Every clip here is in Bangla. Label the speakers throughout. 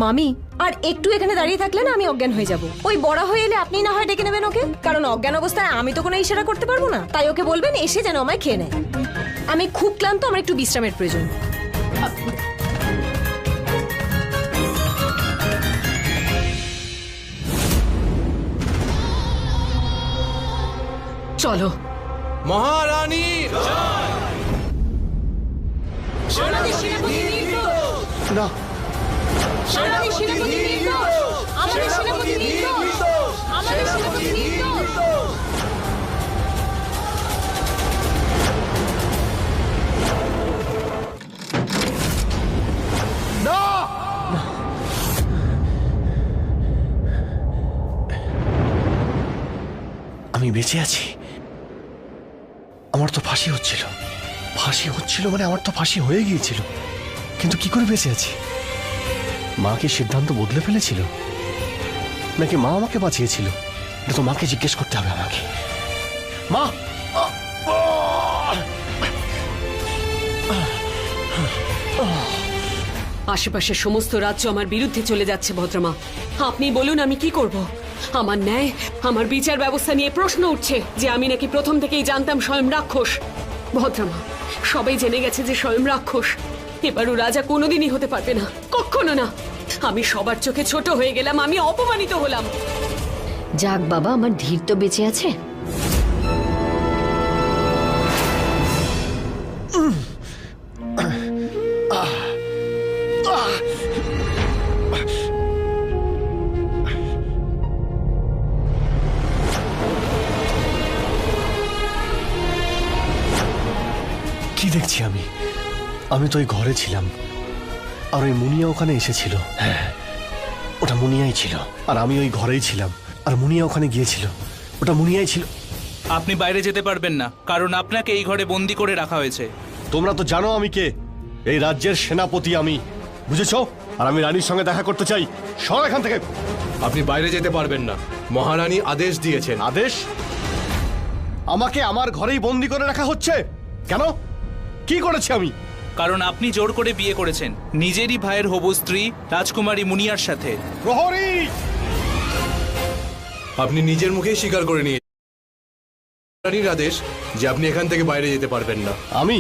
Speaker 1: মামি আর একটু এখানে দাঁড়িয়ে থাকলে না আমি অজ্ঞান হয়ে যাব। ওই বড় হয়ে এলে আপনি না হয় ডেকে নেবেন ওকে, কারণ অজ্ঞান অবস্থায় আমি তো কোনো ইশারা করতে পারবো না। তাই ওকে বলবেন এসে যেন আমায় খেয়ে নেয়। আমি খুব ক্লান্ত, আমার একটু বিশ্রামের প্রয়োজন।
Speaker 2: চলো।
Speaker 3: মহারানী
Speaker 4: না, আমি বেঁচে আছি। আমার তো ফাঁসি হচ্ছিল মানে আমার তো ফাঁসি হয়ে গিয়েছিল, কিন্তু কি করে বেঁচে আছি? মা কি সিদ্ধান্ত বদলে ফেলেছিল, নাকি মা আমাকে বাঁচিয়েছিল? এটা তো মাকে জিজ্ঞেস করতে হবে আমাকে। মা,
Speaker 2: আশেপাশের সমস্ত রাজ্য আমার বিরুদ্ধে চলে যাচ্ছে ভদ্রমা। আপনি বলুন আমি কি করব? আমার ন্যায়, আমার বিচার ব্যবস্থা নিয়ে প্রশ্ন উঠছে যে আমি নাকি প্রথম থেকেই জানতাম স্বয়ং রাক্ষস। ভদ্রমা, সবাই জেনে গেছে যে স্বয়ং রাক্ষস। এবারও রাজা কোনোদিনই হতে পারবে না, কখনো না। আমি সবার চোখে ছোট হয়ে গেলাম, আমি অপমানিত হলাম।
Speaker 5: যাক বাবা, আমার ধীর তো বেঁচে আছে।
Speaker 4: কি দেখছি আমি? আমি তো ওই ঘরে ছিলাম, আর ওই মুনিয়া ওখানে এসেছিল। হ্যাঁ, ওটা মুনিয়াই ছিল, আর আমি ওই ঘরেই ছিলাম, আর মুনিয়া ওখানে গিয়েছিল। ওটা মুনিয়াই ছিল।
Speaker 3: আপনি বাইরে যেতে পারবেন না, কারণ আপনাকে এই ঘরে বন্দি করে রাখা হয়েছে।
Speaker 4: তোমরা তো জানো আমি কে। এই রাজ্যের সেনাপতি আমি, বুঝেছো? আর আমি রানীর সঙ্গে দেখা করতে চাই। সর এখান থেকে।
Speaker 6: আপনি বাইরে যেতে পারবেন না, মহারানী আদেশ দিয়েছেন।
Speaker 4: আদেশ? আমাকে আমার ঘরেই বন্দি করে রাখা হচ্ছে কেন? কি করেছি আমি?
Speaker 3: কারণ আপনি জোর করে বিয়ে করেছেন নিজেরই ভাইয়ের হবু স্ত্রী রাজকুমারী মুনিয়ার সাথে।
Speaker 4: প্রহরী!
Speaker 6: আপনি নিজের মুখেই স্বীকার করে নিয়ে রানীর আদেশ যে আপনি এখান থেকে বাইরে যেতে পারবেন না।
Speaker 4: আমি?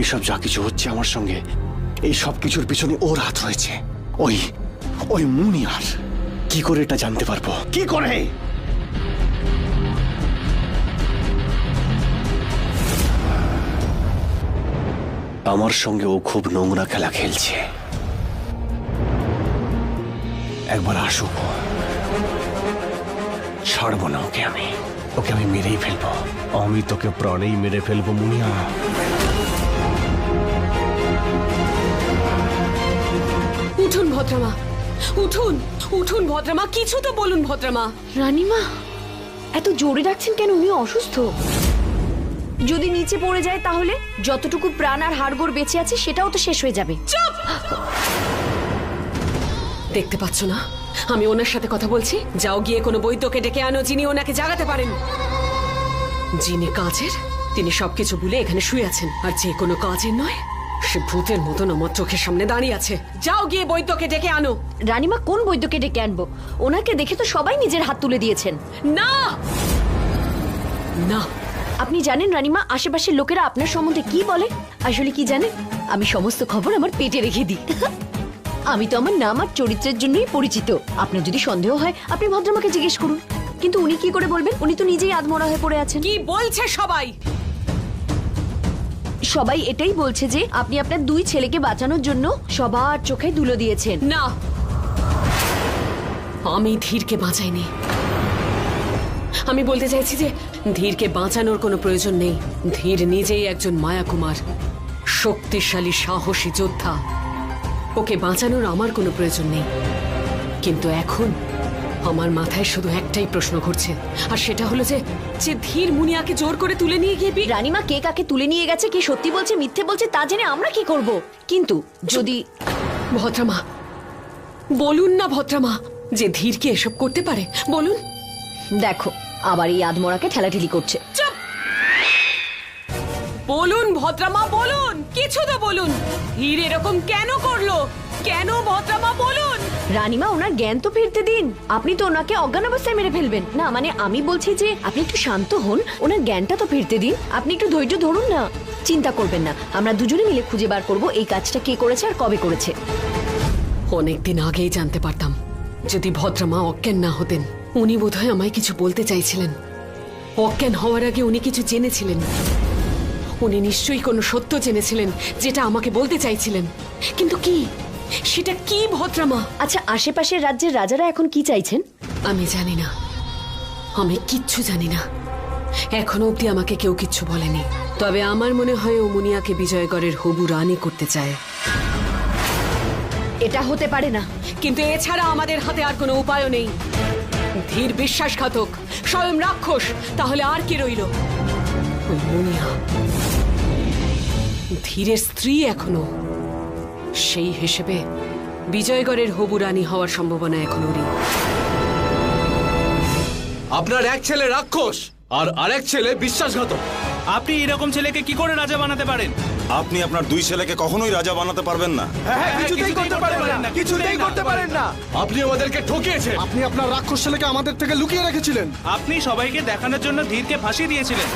Speaker 4: এসব যা কিছু হচ্ছে আমার সঙ্গে, এই সব কিছুর পিছনে ওর হাত রয়েছে। ওই মুনিয়ার। কি করে এটা জানতে পারবো? কি করে? আমার সঙ্গে ও খুব নোংরা খেলা খেলছে। একবার আসুক, ছাড়বো না ওকে। ওকে আমি মেরেই ফেলবো। আমি তোকে প্রাণেই মেরে ফেলবো মুনিয়া।
Speaker 2: উঠুন ভদ্রমা, উঠুন উঠুন ভদ্রমা, কিছু তো বলুন ভদ্রমা।
Speaker 5: রানীমা, এত জোরে ডাকছেন কেন? উনি অসুস্থ। যদি নিচে পড়ে যায় তাহলে যতটুকু প্রাণ আর হাড়গোড় বেঁচে আছে সেটাও তো শেষ হয়ে যাবে।
Speaker 2: চুপ! দেখতে পাচ্ছ না আমি ওনার সাথে কথা বলছি? যাও গিয়ে কোনো বৈদ্যকে ডেকে আনো যিনি ওনাকে জাগাতে পারেন। যিনি কাজের, তিনি সবকিছু ভুলে এখানে শুয়ে আছেন, আর যে কোনো কাজের নয় সে ভূতের মতন আমার চোখের সামনে দাঁড়িয়ে আছে। যাও গিয়ে বৈদ্যকে ডেকে আনো।
Speaker 5: রানীমা, কোন বৈদ্যকে ডেকে আনবো? ওনাকে দেখে তো সবাই নিজের হাত তুলে দিয়েছেন।
Speaker 2: না না,
Speaker 5: আপনি জানেন রানীমা, আশেপাশের লোকেরা আপনার সম্বন্ধে কি বলে? আসলে কি জানেন, আমি সমস্ত খবর আমার পেটে রেখে দিই। আমি তো আমার নাম আর চরিত্রের জন্যই পরিচিত। আপনার যদি সন্দেহ হয় আপনি ভদ্রমাকে জিজ্ঞেস করুন। কিন্তু উনি কি করে বলবেন? উনি তো নিজেই আধমরা হয়ে পড়ে আছেন।
Speaker 2: কি বলছে সবাই?
Speaker 5: সবাই এটাই বলছে যে আপনি আপনার দুই ছেলেকে বাঁচানোর জন্য সবার চোখে ধুলো দিয়েছেন।
Speaker 2: না, আমি ধীরকে বাঁচাইনি। আমি বলতে চাইছি যে ধীরকে বাঁচানোর কোনো প্রয়োজন নেই। ধীর নিজেই একজন মায়াকুমার, শক্তিশালী সাহসী যোদ্ধা। ওকে বাঁচানোর আমার কোনো প্রয়োজন নেই। কিন্তু এখন আমার মাথায় শুধু একটাই প্রশ্ন ঘুরছে, আর সেটা হলো যে ধীর মুনিয়াকে জোর করে তুলে নিয়ে গিয়ে
Speaker 5: রানীমা, কে কাকে তুলে নিয়ে গেছে, কে সত্যি বলছে মিথ্যে বলছে তা জেনে আমরা কি করব? কিন্তু যদি
Speaker 2: ভদ্রমা, বলুন না ভদ্রমা যে ধীরকে এসব করতে পারে, বলুন।
Speaker 5: দেখো আবার এই আদমরাকে ঠেলাঠেলি করছে।
Speaker 2: চুপ! বলুন ভদ্রমা, বলুন, কিছু তো বলুন। ধীর এরকম কেন করলো? কেন ভদ্রমা বলুন?
Speaker 5: রানীমা, ওনার জ্ঞান তো ফিরতে দিন। আপনি তো ওনাকে অজ্ঞান অবস্থায় মেরে ফেলবেন না। মানে আমি বলছি যে আপনি একটু শান্ত হন, ওনার জ্ঞানটা তো ফিরতে দিন। আপনি একটু ধৈর্য ধরুন না। চিন্তা করবেন না, আমরা দুজনে মিলে খুঁজে বার করব এই কাজটা কে করেছে আর কবে করেছে।
Speaker 2: অনেকদিন আগেই জানতে পারতাম যদি ভদ্রমা অজ্ঞান না হতেন। উনি বোধহয় আমায় কিছু বলতে চাইছিলেন। অজ্ঞান হওয়ার আগে উনি কিছু জেনেছিলেন। উনি নিশ্চয়ই কোনো সত্য জেনেছিলেন যেটা আমাকে বলতে চাইছিলেন। কিন্তু কি, সেটা কি ভদ্রমা?
Speaker 5: আচ্ছা, আশেপাশের রাজ্যের রাজারা এখন কি চাইছেন?
Speaker 2: আমি জানি না, আমি কিচ্ছু জানি না। এখনো অব্দি আমাকে কেউ কিচ্ছু বলেনি। তবে আমার মনে হয় ও মুনিয়াকে বিজয়গড়ের হবু রানী করতে চায়।
Speaker 5: এটা হতে পারে না।
Speaker 2: কিন্তু এছাড়া আমাদের হাতে আর কোনো উপায়ও নেই। ধীর বিশ্বাসঘাতক, স্বয়ং রাক্ষস, তাহলে আর কি রইল? ওই মুনিয়া ধীরের স্ত্রী এখনো। সেই হিসেবে বিজয়গড়ের হবু রানী হওয়ার সম্ভাবনা এখনো নেই।
Speaker 6: আপনার এক ছেলে রাক্ষস আর আরেক ছেলে বিশ্বাসঘাতক।
Speaker 3: আপনি এরকম ছেলেকে কি করে রাজা বানাতে পারেন?
Speaker 7: আপনি আপনার দুই ছেলেকে কখনোই রাজা বানাতে পারবেন না।
Speaker 3: কিছুতেই করতে পারেন না, কিছুতেই করতে পারেন না।
Speaker 6: আপনি আমাদেরকে ঠকিয়েছেন।
Speaker 4: আপনি আপনার রাক্ষস ছেলেকে আমাদের থেকে লুকিয়ে রেখেছিলেন।
Speaker 3: আপনি সবাইকে দেখানোর জন্য ধীরকে ফাঁসি দিয়েছিলেন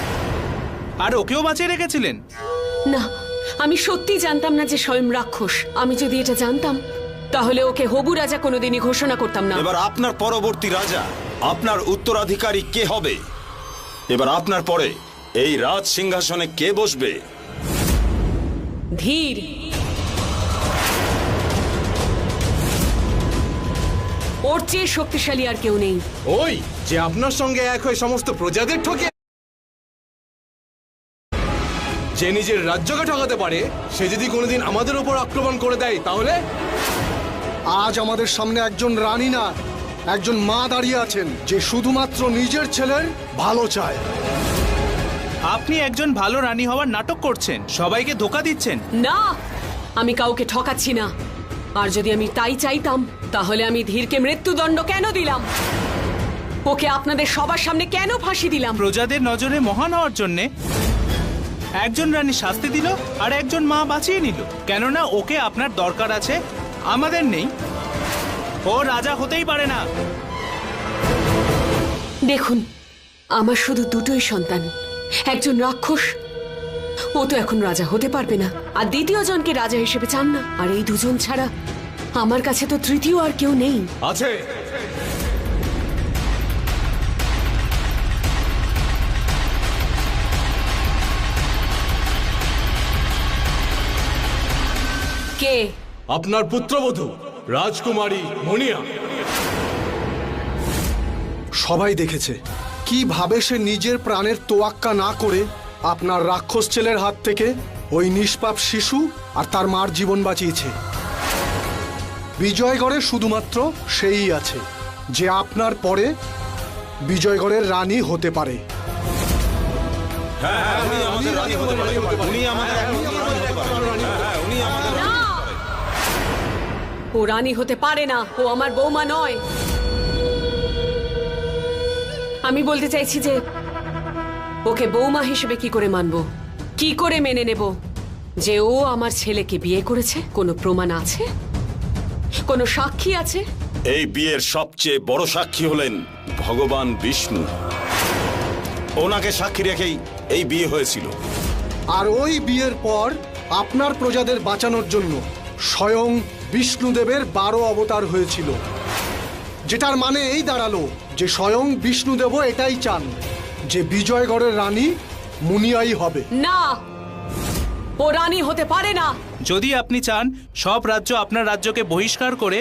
Speaker 3: আর ওকেও বাঁচিয়ে রেখেছিলেন।
Speaker 2: না, আমি সত্যি জানতাম না যে স্বয়ং রাক্ষস। আমি যদি এটা জানতাম তাহলে ওকে হবু রাজা কোনোদিনই ঘোষণা করতাম না।
Speaker 7: এবার আপনার পরবর্তী রাজা, আপনার উত্তরাধিকারী কে হবে? এবার আপনার পরে এই রাজ সিংহাসনে কে বসবে?
Speaker 2: ধীর। ওর চেয়ে শক্তিশালী আর কেউ নেই।
Speaker 6: ওই যে আপনার সঙ্গে এক হয়ে সমস্ত প্রজাদের ঠকে, যে নিজের রাজ্যকে ঠকাতে পারে, সে যদি কোনোদিন আমাদের উপর আক্রমণ করে দেয় তাহলে?
Speaker 8: আজ আমাদের সামনে একজন রানী না, একজন মা দাঁড়িয়ে আছেন যে শুধুমাত্র নিজের ছেলের ভালো চায়।
Speaker 3: আপনি একজন ভালো রানী হওয়ার নাটক করছেন, সবাইকে ধোঁকা দিচ্ছেন।
Speaker 2: না, আমি কাউকে ঠকাচ্ছি না। আর যদি আমি তাই চাইতাম তাহলে আমি ধীরকে মৃত্যুদণ্ড কেন দিলাম? ওকে আপনাদের সবার সামনে কেন ফাঁসি দিলাম?
Speaker 3: প্রজাদের নজরে মহান হওয়ার জন্যে একজন রানী শাস্তি দিল আর একজন মা বাঁচিয়ে নিল। কেননা ওকে আপনার দরকার আছে, আমাদের নেই। ও রাজা হতেই পারে না।
Speaker 2: দেখুন, আমার শুধু দুটোই সন্তান, একজন রাক্ষস, ও তো এখন রাজা হতে পারবে না, আর দ্বিতীয় জনকে রাজা হিসেবে চান না। আর এই দুজন ছাড়া আমার কাছে তো তৃতীয় আর কেউ নেই।
Speaker 6: আছে।
Speaker 2: কে?
Speaker 6: আপনার পুত্রবধূ রাজকুমারী মুনিয়া।
Speaker 8: সবাই দেখেছে কিভাবে সে নিজের প্রাণের তোয়াক্কা না করে আপনার রাক্ষস ছেলের হাত থেকে ওই নিষ্পাপ শিশু আর তার মার জীবন বাঁচিয়েছে। বিজয়গড়ে শুধুমাত্র সেই আছে যে আপনার পরে বিজয়গড়ের রানী হতে পারে।
Speaker 7: উনি আমাদের রানী হতে পারে। উনি আমাদের রানী হতে পারে। হ্যাঁ, উনি আমাদের রানী।
Speaker 2: ও রানী হতে পারে না, ও আমার বৌমা নয়। আমি বলতে চাইছি যে ওকে বৌমা হিসেবে কি করে মানবো, কি করে মেনে নেব যে ও আমার ছেলেকে বিয়ে করেছে? কোনো প্রমাণ আছে? কোনো সাক্ষী আছে?
Speaker 7: এই বিয়ের সবচেয়ে বড় সাক্ষী হলেন ভগবান বিষ্ণু। ওনাকে সাক্ষী রেখেই এই বিয়ে হয়েছিল।
Speaker 8: আর ওই বিয়ের পর আপনার প্রজাদের বাঁচানোর জন্য স্বয়ং বিষ্ণুদেবের 12 অবতার হয়েছিল, যেটার মানে এই দাঁড়ালো যে স্বয়ং বিষ্ণুদেবও এটাই চান যে বিজয়গড়ের রানী মুনিয়াই হবে।
Speaker 2: না, ও রানী হতে পারে না।
Speaker 3: যদি আপনি চান সব রাজ্য আপনার রাজ্যকে বহিষ্কার করে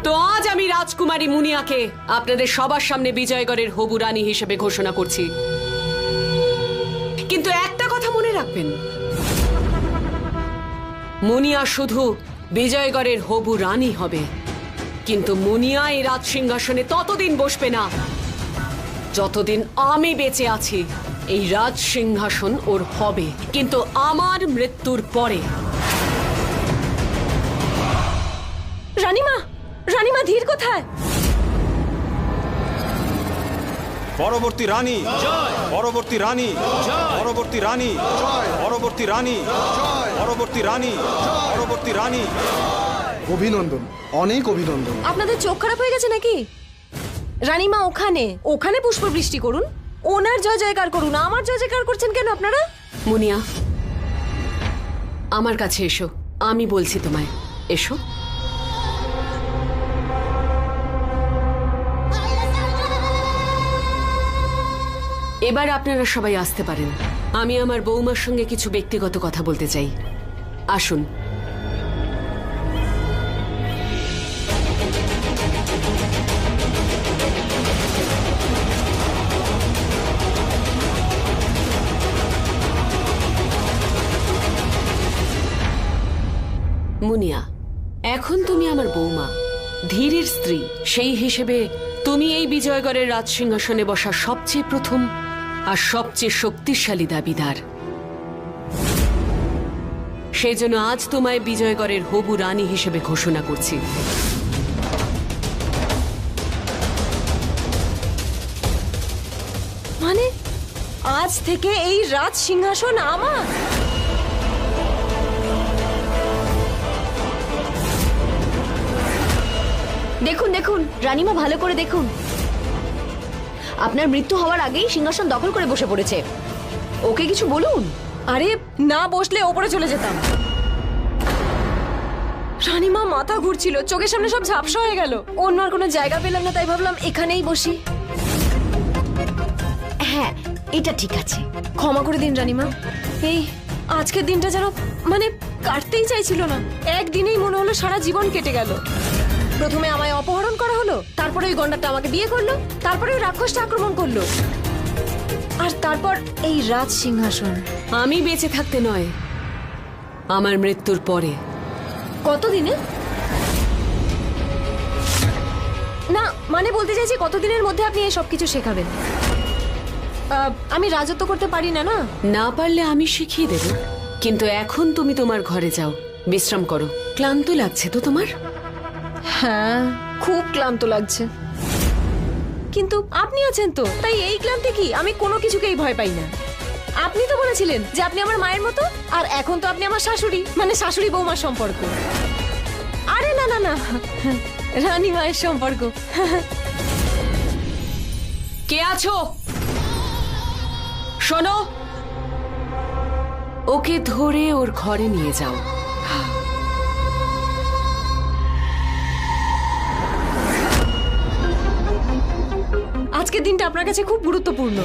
Speaker 2: তো রাজকুমারী মুনিয়াকে আপনাদের সবার সামনে বিজয়গড়ের হবু রানী হিসেবে ঘোষণা করছি। কিন্তু একটা কথা মনে রাখবেন, মুনিয়া শুধু বিজয়গড়ের হবু রানী হবে, কিন্তু মুনিয়া এই রাজ সিংহাসনে ততদিন বসবে না যতদিন আমি বেঁচে আছি। এই রাজ সিংহাসন ওর হবে, কিন্তু আমার মৃত্যুর পরে।
Speaker 1: রানীমা, রানীমা ধীর কোথায়?
Speaker 7: পরবর্তী রানী, পরবর্তী রানী, পরবর্তী রানী, পরবর্তী রানী, পরবর্তী রানী, পরবর্তী রানী।
Speaker 8: অভিনন্দন, অনেক অভিনন্দন।
Speaker 1: আপনাদের চোখ খারাপ হয়ে গেছে নাকি? রানীমা ওখানে ওখানে পুষ্প বৃষ্টি করুন, ওনার জয় জয়কার করুন। আমার জয় জয়কার করছেন কেন আপনারা?
Speaker 2: মুনিয়া, আমার কাছে এসো, আমি বলছি তোমায়, এসো। এবার আপনারা সবাই আসতে পারেন। আমি আমার বৌমার সঙ্গে কিছু ব্যক্তিগত কথা বলতে চাই। আসুন। মুনিয়া, এখন তুমি আমার বৌমা, ধীরের স্ত্রী। সেই হিসেবে তুমি এই বিজয়গড়ের রাজসিংহাসনে বসা সবচেয়ে প্রথম আর সবচেয়ে শক্তিশালী দাবিদার। সেই জন্য আজ তোমায় বিজয়গড়ের হবু রানী হিসেবে ঘোষণা করছি।
Speaker 1: মানে আজ থেকে এই রাজ সিংহাসন আমার?
Speaker 5: দেখুন দেখুন রানীমা, ভালো করে দেখুন। আপনার মৃত্যু হওয়ার আগেই সিংহাসন দখল করে বসে পড়েছে। ওকে কিছু বলুন।
Speaker 1: আরে না বসলে ওপরে চলে যেতাম। রানীমা মাথা ঘুরছিল, চোখের সামনে সব ঝাপসা হয়ে গেল। অন্য আর কোনো জায়গা পেলাম না, তাই ভাবলাম এখানেই বসি।
Speaker 5: হ্যাঁ, এটা ঠিক আছে।
Speaker 1: ক্ষমা করে দিন রানীমা, এই আজকের দিনটা যেন মানে কাটতেই চাইছিল না। একদিনেই মনে হলো সারা জীবন কেটে গেল। প্রথমে আমায় অপহরণ করা হলো, তারপরে ওই গন্ডারটা আমাকে বিয়ে করলো, তারপরে ওই রাক্ষসটা আক্রমণ করলো, আর তারপর এই রাজ সিংহাসন।
Speaker 2: আমি বেঁচে থাকতে নয়, আমার মৃত্যুর পরে।
Speaker 1: কতদিনে? না মানে বলতে চাইছি কতদিনের মধ্যে আপনি এই সবকিছু শেখাবেন? আমি রাজত্ব করতে পারি না।
Speaker 2: না পারলে আমি শিখিয়ে দেব, কিন্তু এখন তুমি তোমার ঘরে যাও, বিশ্রাম করো। ক্লান্ত লাগছে তো তোমার?
Speaker 1: হ্যাঁ, খুব ক্লান্ত লাগছে, কিন্তু আপনি আছেন তো, তাই এই ক্লান্তি কি? আমি কোনো কিছুকেই ভয় পাই না। আপনি তো বলেছিলেন যে আপনি আমার মায়ের মতো, আর এখন তো আপনি আমার শাশুড়ি, মানে শাশুড়ি বৌমার সম্পর্ক। আরে না না না, রানী মায়ের সম্পর্ক।
Speaker 2: কে আছো? শোনো, ওকে ধরে ওর ঘরে নিয়ে যাও।
Speaker 1: আজকের দিনটা আপনার কাছে খুব গুরুত্বপূর্ণ।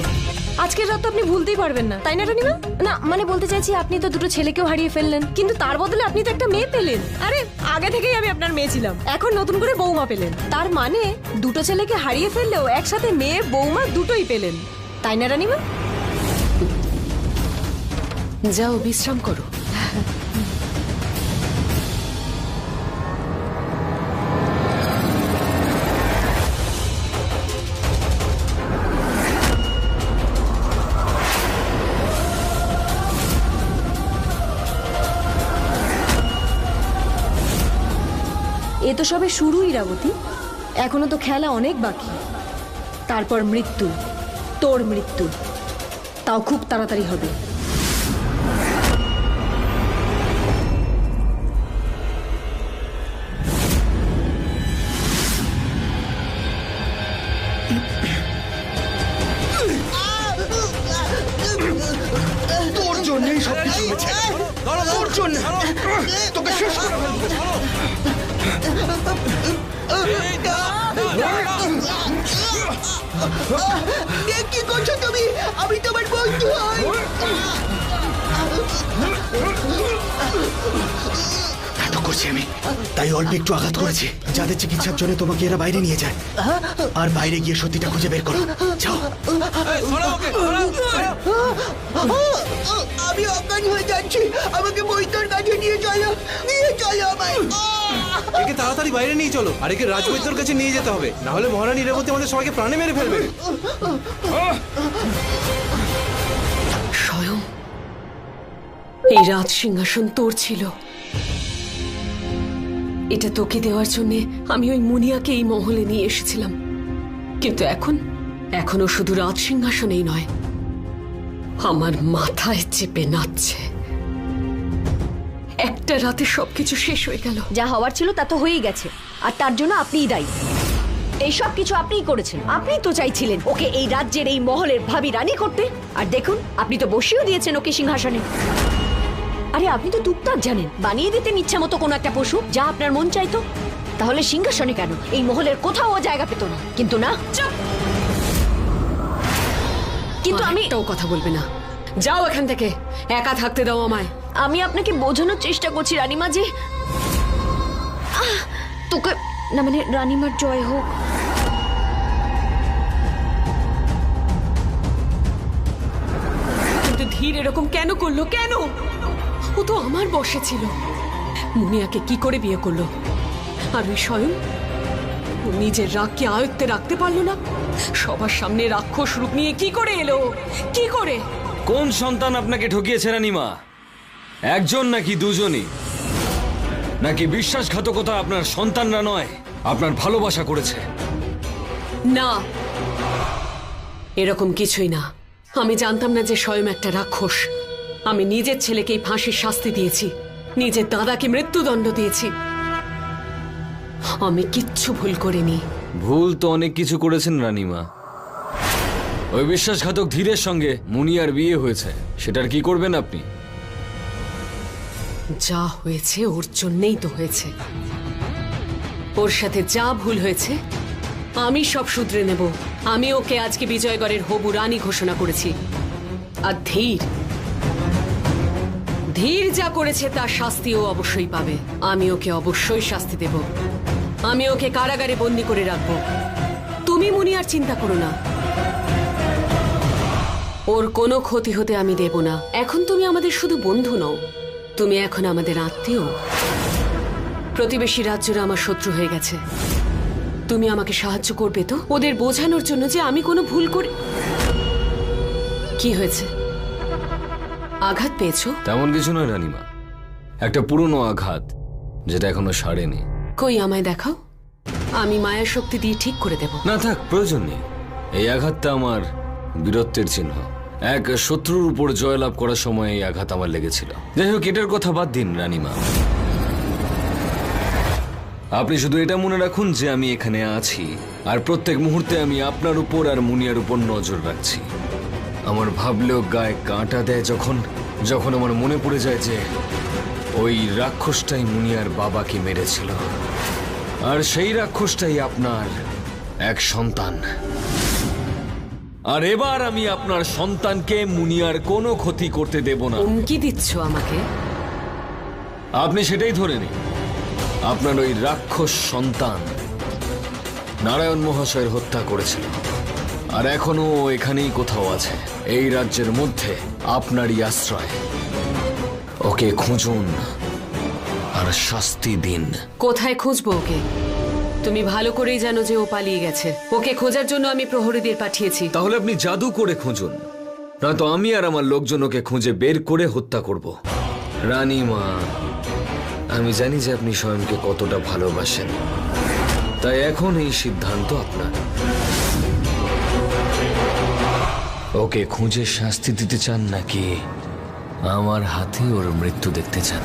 Speaker 1: আজকের রাত তো আপনি ভুলতেই পারবেন না, তাই না রানীমা? না মানে বলতে চাইছি, আপনি তো দুটো ছেলেকেও হারিয়ে ফেললেন, কিন্তু তার বদলে আপনি তো একটা মেয়ে পেলেন। আরে আগে থেকেই আমি আপনার মেয়ে ছিলাম, এখন নতুন করে বৌমা পেলেন। তার মানে দুটো ছেলেকে হারিয়ে ফেললেও একসাথে মেয়ে বৌমা দুটোই পেলেন, তাই না রানীমা?
Speaker 2: যাও, বিশ্রাম করো।
Speaker 1: এ তো সবে শুরু ইরাবতী, এখনো তো খেলা অনেক বাকি। তারপর মৃত্যু, তোর মৃত্যু, তাও খুব তাড়াতাড়ি হবে।
Speaker 8: তোর জন্যই সবকিছু হয়েছে, তোর জন্য। তোকে শেষ করে ফেলবো।
Speaker 9: কি করছো তুমি? আমি তোমার বন্ধু হই। করছি আমি, তাই অল্প একটু আঘাত করেছি। যাদের চিকিৎসার জন্য তোমাকে এরা বাইরে নিয়ে যায়, আর বাইরে গিয়ে সত্যিটা খুঁজে বের করো। যাও। আমি অজ্ঞান হয়ে যাচ্ছি, আমাকে বৈদ্যর কাছে নিয়ে চলো, নিয়ে চলো আমায়।
Speaker 6: একে তাড়াতাড়ি বাইরে নিয়ে চলো, আর একে রাজবৈদ্যর কাছে নিয়ে যেতে হবে, না হলে মহারানী রেবতী আমাদের সবাইকে প্রাণে মেরে ফেলবে।
Speaker 2: স্বয়ং এই রাজ সিংহাসন তোর ছিল। এটা তোকে দেওয়ার জন্য আমি ওই মুনিয়াকে এই মহলে নিয়ে এসেছিলাম, কিন্তু এখনো শুধু রাজ সিংহাসনেই নয়, আমার মাথায় চেপে নাচছে। একটা রাতে সবকিছু শেষ হয়ে গেল।
Speaker 5: যা হওয়ার ছিল তা তো হয়েই গেছে, আর তার জন্য আপনিই দায়ী। এই সব কিছু আপনিই করেছেন। আপনিই তো চাইছিলেন ওকে এই রাজ্যের এই মহলের ভাবি রানী করতে, আর দেখুন আপনি তো বসিয়েও দিয়েছেন ওকে সিংহাসনে। আরে আপনি তো টুকটাক জানেন, বানিয়ে দিতেন ইচ্ছা মতো কোনো একটা পশু যা আপনার মন চাইতো। তাহলে সিংহাসনে কেন? এই মহলের কোথাও ও জায়গা পেত না। কিন্তু না, চুপ। কিন্তু আমি
Speaker 2: একটাও কথা বলবে না, যাও এখান থেকে, একা থাকতে দাও আমায়।
Speaker 5: আমি আপনাকে বোঝানোর চেষ্টা করছি রানীমা যে তোকে না, মানে রানীমার জয় হোক।
Speaker 2: কিন্তু ধীর এরকম কেন করলো? কেন? ও তো আমার বশে ছিল। মুনিয়াকে কি করে বিয়ে করলো? আর ওই স্বয়ং ও নিজের রাগকে আয়ত্তে রাখতে পারলো না। সবার সামনে রাক্ষস রূপ নিয়ে কি করে এলো? কি করে?
Speaker 10: কোন সন্তান আপনাকে ঠকিয়েছে রানীমা? একজন নাকি দুজনই? নাকি বিশ্বাসঘাতকতা আপনার সন্তানরা নয়, আপনার ভালোবাসা করেছে?
Speaker 2: না, এরকম কিছুই না। আমি জানতাম না যে স্বয়ং একটা রাক্ষস। আমি নিজের ছেলেকেই ফাঁসির শাস্তি দিয়েছি, নিজের দাদাকে মৃত্যুদণ্ড দিয়েছি। আমি কিচ্ছু ভুল করিনি।
Speaker 10: ভুল তো অনেক কিছু করেছেন রানীমা। ওই বিশ্বাসঘাতক ধীরের সঙ্গে মুনিয়ার বিয়ে হয়েছে, সেটার কি করবেন আপনি?
Speaker 2: যা হয়েছে ওর জন্যই তো হয়েছে। ওর সাথে যা ভুল হয়েছে আমি সব শুধরে নেব। আমি ওকে আজকে বিজয়গড়ের হবু রানী ঘোষণা করেছি। আর ধীর যা করেছে তার শাস্তিও অবশ্যই পাবে। আমি ওকে অবশ্যই শাস্তি দেব। আমি ওকে কারাগারে বন্দি করে রাখবো। তুমি মুনিয়ার চিন্তা করো না, ওর কোনো ক্ষতি হতে আমি দেব না। এখন তুমি আমাদের শুধু বন্ধু নও, তুমি এখন আমাদের আত্মীয়। প্রতিবেশী রাজ্যরা আমার শত্রু হয়ে গেছে। তুমি আমাকে সাহায্য করবে তো ওদের বোঝানোর জন্য যে আমি কোনো ভুল করি। কি হয়েছে? আঘাত পেয়েছো?
Speaker 10: তেমন কিছু নয় রানীমা, একটা পুরনো আঘাত যেটা এখনো সারেনি।
Speaker 2: কই আমায় দেখাও, আমি মায়া শক্তি দিয়ে ঠিক করে দেব।
Speaker 10: না থাক, প্রয়োজন নেই। এই আঘাতটা আমার বীরত্বের চিহ্ন। এক শত্রুর উপর জয়লাভ করার সময় এই আঘাত আমার লেগেছিল। যাই হোক, এটার কথা বাদ দিন রানীমা। আপনি শুধু এটা মনে রাখুন যে আমি এখানে আছি, আর প্রত্যেক মুহূর্তে আমি আপনার উপর আর মুনিয়ার উপর নজর রাখছি। আমার ভাবলেও গায়ে কাঁটা দেয় যখন আমার মনে পড়ে যায় যে ওই রাক্ষসটাই মুনিয়ার বাবাকে মেরেছিল, আর সেই রাক্ষসটাই আপনার এক সন্তান। আর এবার আমি আপনার সন্তানকে মুনিয়ার কোনো ক্ষতি করতে দেব না।
Speaker 2: হুমকি দিচ্ছ আমাকে?
Speaker 10: আপনি সেটাই ধরে নিন, আপনার ওই রাক্ষস সন্তান নারায়ণ মহাশয়ের হত্যা করেছিল, আর এখনো ও এখানেই কোথাও আছে, এই রাজ্যের মধ্যে আপনারই আশ্রয়। ওকে খুঁজুন আর শাস্তি দিন।
Speaker 2: কোথায় খুঁজবো ওকে? তুমি ভালো করেই জানো যে ও পালিয়ে গেছে। ওকে খোঁজার জন্য আমি প্রহরীদের পাঠিয়েছি।
Speaker 10: তাহলে আপনি জাদু করে খুঁজুন, নয়তো আমি আর আমার লোকজন ওকে খুঁজে বের করে হত্যা করব। রানীমা, আমি জানি যে আপনি স্বয়ংকে কতটা ভালোবাসেন, তাই এখন এই সিদ্ধান্ত আপনার। ওকে খুঁজে শাস্তি দিতে চান নাকি আমার হাতে ওর মৃত্যু দেখতে চান?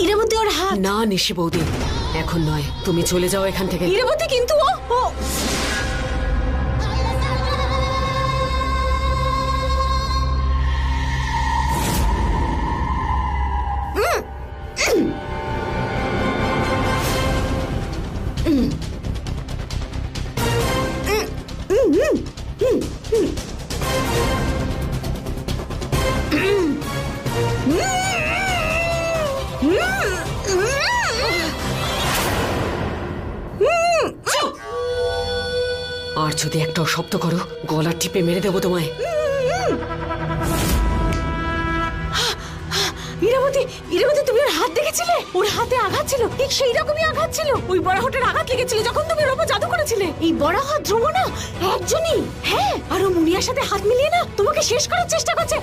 Speaker 1: ইরাবতী ওর হাত।
Speaker 2: না নিশি বৌদি, এখন নয়, তুমি চলে যাও এখান থেকে।
Speaker 1: ইরাবতী কিন্তু ও
Speaker 2: আর যদি একটাও শব্দ করো গলা টিপে মেরে দেবো তোমায়।
Speaker 1: ইরাবতী, ইরাবতী, তুমি ওর হাত দেখেছিলে? ওর হাতে আঘাত ছিল, ঠিক সেই রকমই আঘাত ছিল। ওই বড়াহটের আঘাত লেগেছিল যখন তুমি ওর উপর জাদু করেছিলে। এই বড়াহ ধ্রুব না একজনই, হ্যাঁ, আর ও মুনিয়ার সাথে হাত মিলিয়ে না তোমাকে শেষ করার চেষ্টা করছে।